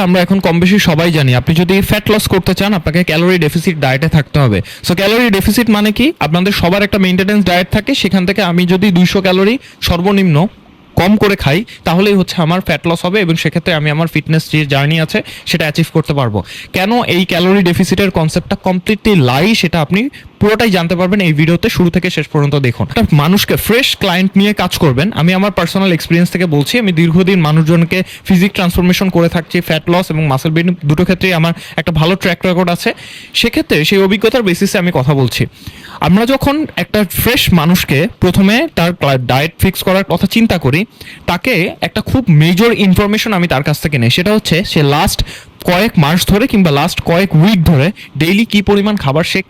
আমরা এখন কম বেশি সবাই জানি, আপনি যদি ফ্যাট লস করতে চান আপনাকে ক্যালোরি ডেফিসিট ডায়েটে থাকতে হবে। সো ক্যালোরি ডেফিসিট মানে কি, আপনাদের সবার একটা মেইনটেনেন্স ডায়েট থাকে, সেখান থেকে আমি যদি 200 ক্যালোরি সর্বনিম্ন কম করে খাই তাহলেই হচ্ছে আমার ফ্যাট লস হবে, এবং সেক্ষেত্রে আমি আমার ফিটনেস যে জার্নি আছে সেটা অ্যাচিভ করতে পারবো। কেন এই ক্যালোরি ডেফিসিটের কনসেপ্টটা কমপ্লিটলি লাই সেটা আপনি পুরোটাই জানতে পারবেন এই ভিডিওতে, শুরু থেকে শেষ পর্যন্ত দেখুন। একটা মানুষকে ফ্রেশ ক্লায়েন্ট নিয়ে কাজ করবেন, আমি আমার পার্সোনাল এক্সপিরিয়েন্স থেকে বলছি, আমি দীর্ঘদিন মানুষজনকে ফিজিক ট্রান্সফরমেশন করে থাকছি, ফ্যাট লস এবং মাসেল বিল্ডিং দুটো ক্ষেত্রেই আমার একটা ভালো ট্র্যাক রেকর্ড আছে। সেক্ষেত্রে সেই অভিজ্ঞতার বেসিসে আমি কথা বলছি। আমরা যখন একটা ফ্রেশ মানুষকে প্রথমে তার ডায়েট ফিক্স করার কথা চিন্তা করি, তাকে একটা খুব মেজর ইনফরমেশন আমি তার কাছ থেকে নেই, সেটা হচ্ছে সে লাস্ট কয়েক মাস ধরে কিংবা লাস্ট কয়েক উইক ধরে ডেইলি কী পরিমাণ খাবার সে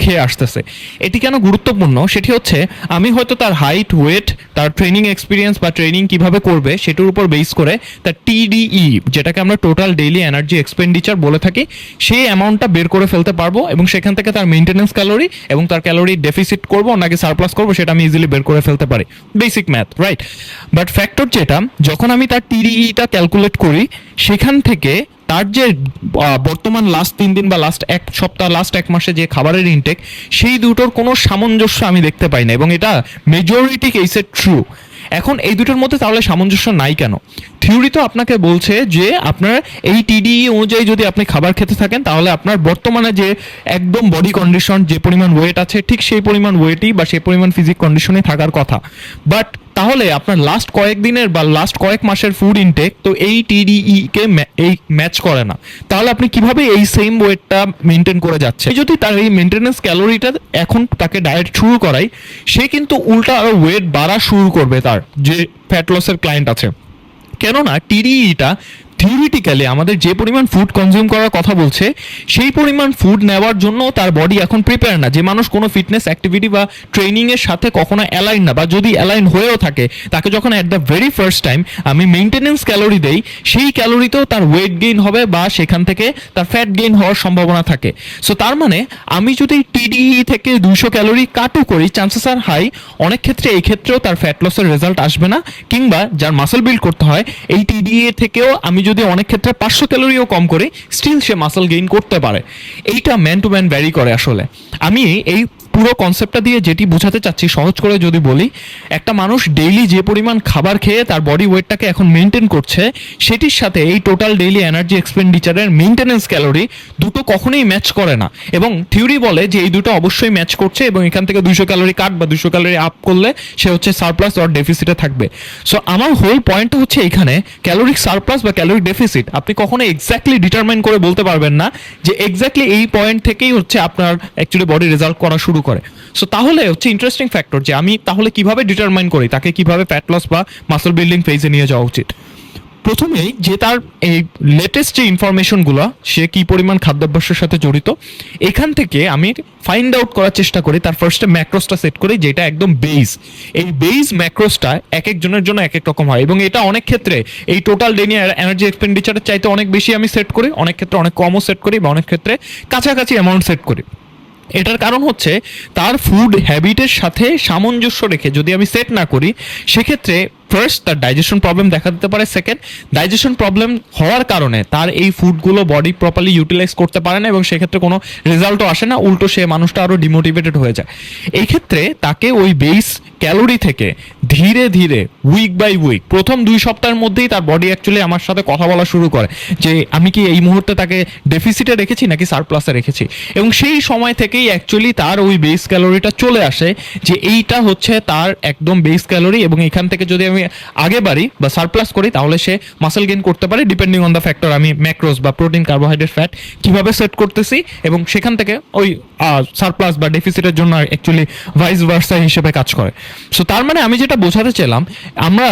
খেয়ে আসতেছে। এটি কেন গুরুত্বপূর্ণ, সেটি হচ্ছে আমি হয়তো তার হাইট, ওয়েট, তার ট্রেনিং এক্সপিরিয়েন্স বা ট্রেনিং কিভাবে করবে সেটার উপর বেস করে তার টিডিই, যেটাকে আমরা টোটাল ডেইলি এনার্জি এক্সপেন্ডিচার বলে থাকি, সেই অ্যামাউন্টটা বের করে ফেলতে পারবো, এবং সেখান থেকে তার মেনটেন্যান্স ক্যালোরি এবং তার ক্যালোরি ডেফিসিট করবো নাকি সারপ্লাস করবো সেটা আমি ইজিলি বের করে ফেলতে পারি। Basic math, right? But factor যেটা, যখন আমি তার টিডিইটা ক্যালকুলেট করি, সেখান থেকে তার যে বর্তমান লাস্ট 3 দিন বা লাস্ট 1 সপ্তাহ, লাস্ট 1 মাসে যে খাবারের ইনটেক, সেই দুটোর কোনো সামঞ্জস্য আমি দেখতে পাই না, এবং এটা মেজরিটি কেসে ট্রু। এখন এই দুটোর মধ্যে তাহলে সামঞ্জস্য নাই কেন? থিওরি তো আপনাকে বলছে যে আপনার এই টিডিই অনুযায়ী যদি আপনি খাবার খেতে থাকেন তাহলে আপনার বর্তমানে যে একদম বডি কন্ডিশন, যে পরিমাণ ওয়েট আছে, ঠিক সেই পরিমাণ ওয়েটই বা সেই পরিমাণ ফিজিক কন্ডিশনে থাকার কথা। বাট তাহলে আপনার লাস্ট কয়েক দিনের বা লাস্ট কয়েক মাসের ফুড ইনটেক তো এই টিডিই কে এই ম্যাচ করে না। তাহলে আপনি কিভাবে এই সেম ওয়েটটা মেনটেন করে যাচ্ছে? যদি তার এই মেনটেনেন্স ক্যালোরিটা এখন তাকে ডায়েট শুরু করাই, সে কিন্তু উল্টা আরো ওয়েট বাড়া শুরু করবে তার যে ফ্যাট লসের ক্লায়েন্ট আছে। কেননা টিডিইটা থিওরিটিক্যালি আমাদের যে পরিমাণ ফুড কনজিউম করার কথা বলছে, সেই পরিমাণ ফুড নেওয়ার জন্য তার বডি এখন প্রিপেয়ার না। যে মানুষ কোনো ফিটনেস অ্যাক্টিভিটি বা ট্রেনিংয়ের সাথে কখনো অ্যালাইন না, বা যদি অ্যালাইন হয়েও থাকে, তাকে যখন at the very first time আমি মেনটেনেন্স ক্যালোরি দেই, সেই ক্যালোরিতেও তার ওয়েট গেইন হবে বা সেখান থেকে তার ফ্যাট গেইন হওয়ার সম্ভাবনা থাকে। সো তার মানে আমি যদি টিডিই থেকে 200 ক্যালোরি কাটও করি, চান্সেস আর হাই অনেক ক্ষেত্রে এই ক্ষেত্রেও তার ফ্যাট লসের রেজাল্ট আসবে না, কিংবা যার মাসেল বিল্ড করতে হয় এই টিডিএ থেকেও আমি যদি অনেক ক্ষেত্রে 500 ক্যালোরিও কম করি, স্টিল সে মাসল গেইন করতে পারে। এইটা ম্যান টু ম্যান ভ্যারি করে। আসলে আমি এই পুরো কনসেপ্টটা দিয়ে যেটি বোঝাতে চাচ্ছি, সহজ করে যদি বলি, একটা মানুষ ডেইলি যে পরিমাণ খাবার খেয়ে তার বডি ওয়েটটাকে এখন মেনটেন করছে, সেটির সাথে এই টোটাল ডেইলি এনার্জি এক্সপেন্ডিচারের মেনটেনেন্স ক্যালোরি দুটো কখনোই ম্যাচ করে না। এবং থিওরি বলে যে এই দুটো অবশ্যই ম্যাচ করছে, এবং এখান থেকে 200 ক্যালোরি কাট বা 200 ক্যালোরি আপ করলে সে হচ্ছে সারপ্লাস অর ডেফিসিটে থাকবে। সো আমার হোল পয়েন্টটা হচ্ছে এখানে ক্যালোরিক সারপ্লাস বা ক্যালোরিক ডেফিসিট আপনি কখনো এক্স্যাক্টলি ডিটারমাইন করে বলতে পারবেন না যে এক্স্যাক্টলি এই পয়েন্ট থেকেই হচ্ছে আপনার অ্যাকচুয়ালি বডি রেজাল্ট করা শুরু করে। সো তাহলে হচ্ছে ইন্টারেস্টিং ফ্যাক্টর যে আমি তাহলে কিভাবে ডিটারমাইন করি তাকে কিভাবে ফ্যাট লস বা মাসল বিল্ডিং ফেজে নিয়ে যাওয়া উচিত। প্রথমেই যে তার এই লেটেস্ট যে ইনফরমেশনগুলো, সে কি পরিমাণ খাদ্যাভ্যাসের সাথে জড়িত, এখান থেকে আমি ফাইন্ড আউট করার চেষ্টা করি। তার ফার্স্টে ম্যাক্রোসটা সেট করি, যেটা একদম বেস। এই বেস ম্যাক্রোসটা এক একজনের জন্য এক এক রকম হয়, এবং এটা অনেক ক্ষেত্রে এই টোটাল ডেইলি এনার্জি এক্সপেন্ডিচারের চাইতে অনেক বেশি আমি সেট করি, অনেক ক্ষেত্রে অনেক কমও সেট করি, বা অনেক ক্ষেত্রে কাছাকাছি অ্যামাউন্ট সেট করি। এটার কারণ হচ্ছে তার ফুড হ্যাবিটের সাথে সামঞ্জস্য রেখে যদি আমি সেট না করি, সেক্ষেত্রে ফার্স্ট তার ডাইজেশন প্রবলেম দেখা দিতে পারে। সেকেন্ড, ডাইজেশন প্রবলেম হওয়ার কারণে তার এই ফুডগুলো বডি প্রপারলি ইউটিলাইজ করতে পারে না, এবং সেক্ষেত্রে কোনো রেজাল্টও আসে না, উল্টো সে মানুষটা আরও ডিমোটিভেটেড হয়ে যায়। এই ক্ষেত্রে তাকে ওই বেস ক্যালোরি থেকে ধীরে ধীরে উইক বাই উইক, প্রথম 2 সপ্তাহের মধ্যেই তার বডি অ্যাকচুয়ালি আমার সাথে কথা বলা শুরু করে যে আমি কি এই মুহূর্তে তাকে ডেফিসিটে রেখেছি নাকি সারপ্লাসে রেখেছি, এবং সেই সময় থেকেই অ্যাকচুয়ালি তার ওই বেস ক্যালোরিটা চলে আসে যে এইটা হচ্ছে তার একদম বেস ক্যালোরি, এবং এখান থেকে যদি আমি আগে বাড়ি বা সারপ্লাস করি তাহলে সে মাসেল গেইন করতে পারে, ডিপেন্ডিং অন দ্য ফ্যাক্টর আমি ম্যাক্রোস বা প্রোটিন, কার্বোহাইড্রেট, ফ্যাট কিভাবে সেট করতেছি, এবং সেখান থেকে ওই সারপ্লাস বা ডেফিসিটের জন্য অ্যাকচুয়ালি ভাইস ভার্সা হিসেবে কাজ করে। সো তার মানে আমি যেটা বোঝাতে চাইলাম, আমরা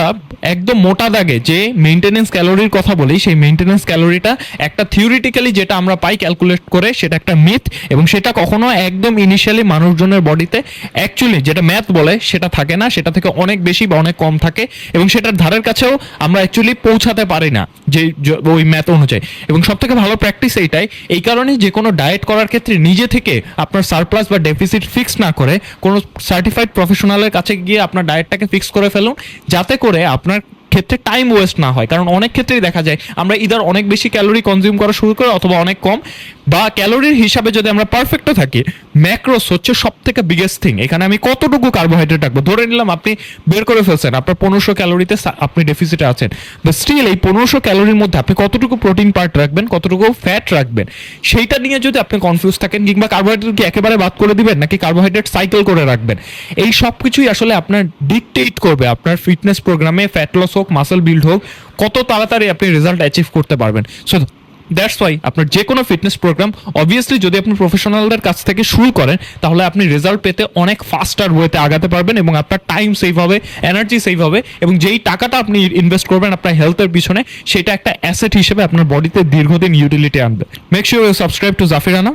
একদম মোটা দাগে যে মেইনটেনেন্স ক্যালোরির কথা বলি, সেই মেইনটেনেন্স ক্যালোরিটা একটা থিওরিটিক্যালি যেটা আমরা পাই ক্যালকুলেট করে, সেটা একটা মিথ, এবং সেটা কখনো একদম ইনিশিয়ালি মানুষজনের বডিতে অ্যাকচুয়ালি যেটা ম্যাথ বলে সেটা থাকে না, সেটা থেকে অনেক বেশি বা অনেক কম থাকে, এবং সেটার ধারের কাছেও আমরা অ্যাকচুয়ালি পৌঁছাতে পারি না যে ওই ম্যাথ অনুযায়ী। এবং সব থেকে ভালো প্র্যাকটিস এইটাই, এই কারণে যে কোনো ডায়েট করার ক্ষেত্রে নিজে থেকে আপনার সারপ্লাস বা ডেফিসিট ফিক্স না করে কোনো সার্টিফাইড প্রফেশনালের কাছে গিয়ে আপনার ডায়েটটাকে ফিক্স করে ফেলুন, যাতে করে আপনার ক্ষেত্রে টাইম ওয়েস্ট না হয়। কারণ অনেক ক্ষেত্রেই দেখা যায় আমরা ইদার অনেক বেশি ক্যালোরি কনজিউম করা শুরু করি অথবা অনেক কম, বা ক্যালোরির হিসাবে যদি আমরা পারফেক্টও থাকি, ম্যাক্রোস হচ্ছে সব থেকে বিগেস্ট থিং। এখানে আমি কতটুকু কার্বোহাইড্রেট রাখবো, ধরে নিলাম আপনি বের করে ফেলছেন আপনার 1500 ক্যালোরিতে আপনি ডেফিসিটে আছেন, বাট স্টিল এই 1500 ক্যালোরির মধ্যে আপনি কতটুকু প্রোটিন পার্ট রাখবেন, কতটুকু ফ্যাট রাখবেন, সেইটা নিয়ে যদি আপনি কনফিউজ থাকেন, কিংবা কার্বোহাইড্রেট কি একেবারে বাদ করে দিবেন নাকি কার্বোহাইড্রেট সাইকেল করে রাখবেন, এই সব কিছুই আসলে আপনার ডিকটেট করবে আপনার ফিটনেস প্রোগ্রামে ফ্যাট লস হোক মাসল বিল্ড হোক কত তাড়াতাড়ি আপনি রেজাল্ট অ্যাচিভ করতে পারবেন। সো দ্যাটস ওয়াই আপনার যে কোনো ফিটনেস প্রোগ্রাম অবভিয়াসলি যদি আপনি প্রফেশনালদের কাছ থেকে শুরু করেন তাহলে আপনি রেজাল্ট পেতে অনেক ফাস্টার ওয়েতে আগাতে পারবেন এবং আপনার টাইম সেভ হবে, এনার্জি সেভ হবে, এবং যেই টাকাটা আপনি ইনভেস্ট করবেন আপনার হেলথের পিছনে সেটা একটা অ্যাসেট হিসেবে আপনার বডিতে দীর্ঘদিন ইউটিলিটি আনবে। Make sure you subscribe to জাফিরানা।